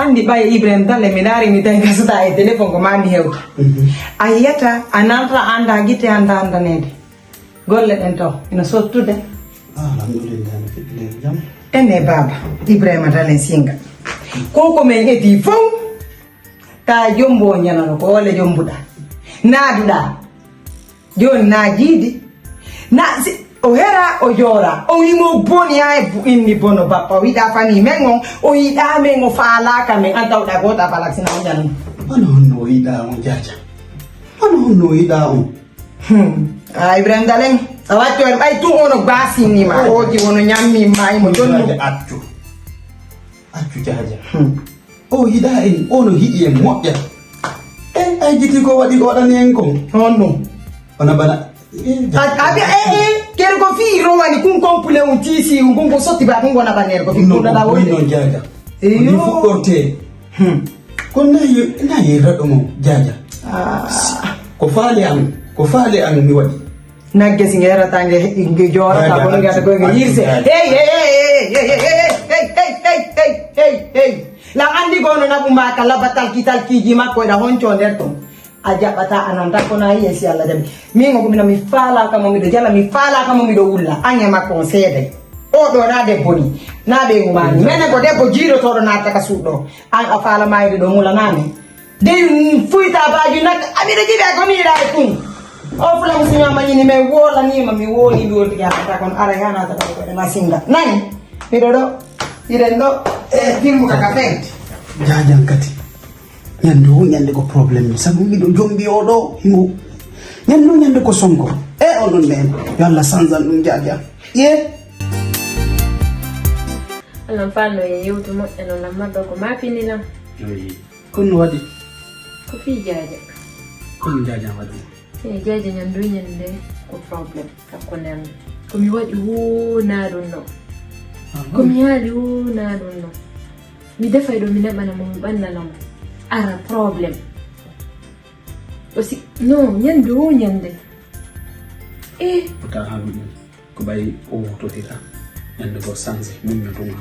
andi baye Ibrahim dalle mi dari mi tay gasuta e telephone ko mami hewta ayata ananta anda gite anda nede golle den to ina sottude alhamdulillah na fitile jam ene baba Ibrahim dalle singa koko men edi fon ta jombo nyana ko wala jombuda naduda jon najidi na o hera o jora o imo boni ay inni bono bappa wi da fani mengo o ida mengo fala ka men anta da gota fala sina on no ida on jaja no ida on ay Ibrahim dalen awatu ay tu ono basi ni ma o ji wono nyammi mai mo jonno accu jaja o ida en ono hidi en moƴƴa ay jiti ko wadi ko dan en ko honno ona bana abi kero ko fi romani kun kompule un tisi un gongo sotti ba kun gona baner ko fi ko da woni non jaja ni fu dorte ko nayi rado mo jaja ko faale am mi wadi nagge singera tange ngi jora ta ko ngata ko ngi yirse hey la andi gono na bumba kala batal kital kiji makko da honcho nerto aja bata ananda kona yesi alla jabi mingo ko mi fala kama mi do jala mi fala kama mi do wulla anya makko sede o do na de boni na be ngumani mena ko debbo jiro to do na taka sudo an afala mayde do mula nani de fuita baaju nak amira jibe ko ni da kun o fula musinya manyini me wola ni ma mi woni do diga ta kon ara yana ta ko na singa nani mi do irendo filmu kakafet jajan kati nyande ko problem sabu mi do jombi odo hingo nyande ko sonko onon men yalla sanzal dum jaja ye Allah fallo ye yutu mo eno la mabba ko mapini na kun wadi ko fi jaja kun jaja wadi jaja nyandu nyande ko problem ko nan ko mi wadi wo na don no ko mi hali wo na don no mi defa do mi nabana mo banna lam ara problem aussi no nyande puta halu ko bay o to tira nyande ko sanze mum mi tuma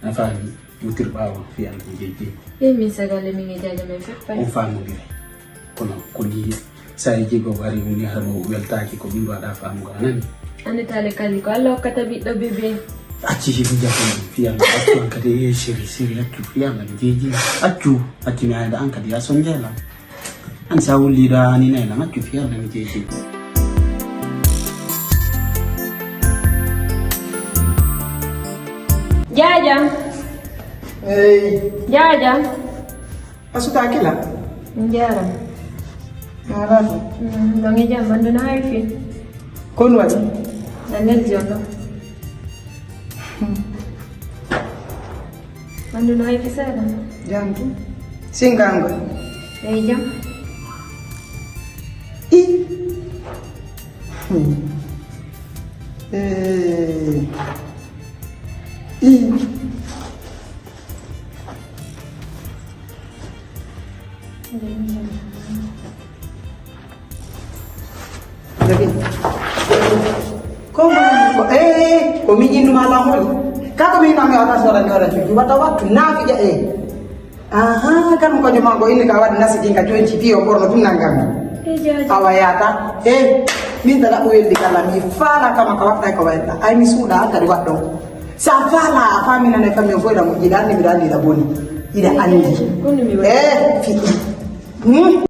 na fami mutir bawa fi al jeje mi sagale mi ngi jaja me fa on famu dire kono ko ni sai jego wari muni haro weltaaki ko bindo ada famu ganan ane tale kali ko Allah katabi do bebe acci ci jappal fiya accu an kadi siri accu fiya man jeji accu mi anda an kadi ason jela an sawuli da ni na accu fiya man jeji jaja jaja asuta kila njara ala donge jamba ndo na haifi kon wati danel jono Ando na haifi sana jamtu singango jam ko mi jindu mala hol kako mi nami ata sora nyora cucu wata waktu nafi ja aha kan ko joma go ini ka wadi nasi kinga jonci pio borno tum nangami awayata min tala uyel di kala mi fala kama ka wakta ko wayta ay mi suda ka di waddo sa fala famina ne famio foida mo jidani mi dali da boni ida andi fi